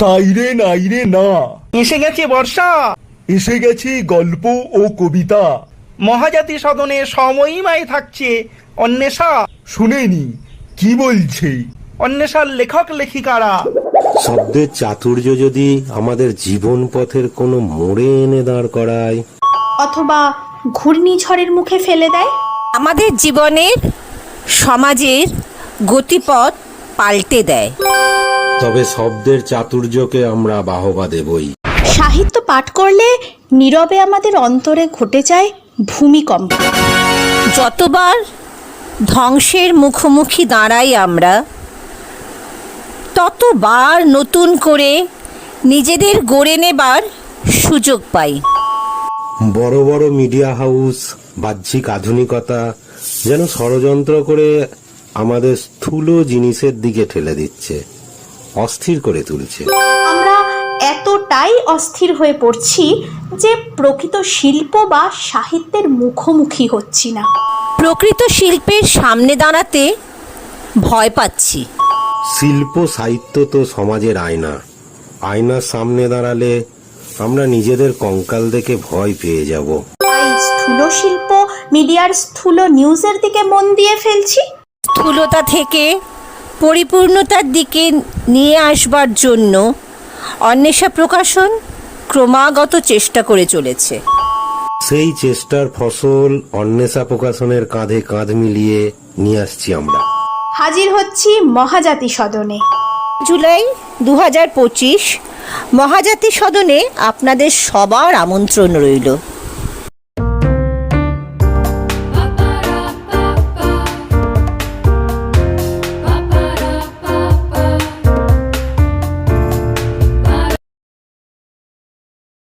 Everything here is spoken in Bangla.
তাই রে নাই রে না, এসে গেছে বর্ষা, এসে গেছে গল্প ও কবিতা। মহাজাতি সদনে সময়মায় থাকছে অন্বেষা। শুনেনি কি বলছে? অন্বেষার লেখক লেখিকারা শব্দের চাতুর্য যদি আমাদের জীবন পথের কোনো মোড়ে এনে দাঁড় করায়, অথবা ঘূর্ণিঝড়ের মুখে ফেলে দেয়, আমাদের জীবনের সমাজের গতিপথ পাল্টে দেয়, তবে শব্দের চাতুর্যকে আমরা বাহবা দেবই। সাহিত্য পাঠ করলে নীরবে আমাদের অন্তরে ঘটে যায় ভূমিকম্প। যতবার ধ্বংসের মুখোমুখি দাঁড়াই আমরা, ততবার নতুন করে নিজেদের গড়ে নেবার সুযোগ পাই। বড় বড় মিডিয়া হাউস বাহ্যিক আধুনিকতা যেন ষড়যন্ত্র করে আমাদের স্থূল জিনিসের দিকে ঠেলে দিচ্ছে, অস্থির করে তুলছে। আমরা এতটাই অস্থির হয়ে পড়ছি যে প্রকৃত শিল্প বা সাহিত্যের মুখোমুখি হচ্ছি না। প্রকৃত শিল্পের সামনে দাঁড়াতে ভয় পাচ্ছি। শিল্প সাহিত্য তো সমাজের আয়না, আয়নার সামনে দাঁড়ালে আমরা নিজেদের কঙ্কাল দেখে ভয় পেয়ে যাব। তাই স্থূল শিল্প মিডিয়ার স্থূল নিউজের দিকে মন দিয়ে ফেলছি। স্থূলতা থেকে পরিপূর্ণতার দিকে নিয়ে আসবার জন্য অন্বেষা প্রকাশন ক্রমাগত চেষ্টা করে চলেছে। সেই চেষ্টার ফসল অন্বেষা প্রকাশনের কাঁধে কাঁধ মিলিয়ে নিয়ে আসছি আমরা। হাজির হচ্ছি মহাজাতি সদনে। জুলাই 2025 মহাজাতি সদনে আপনাদের সবার আমন্ত্রণ রইল।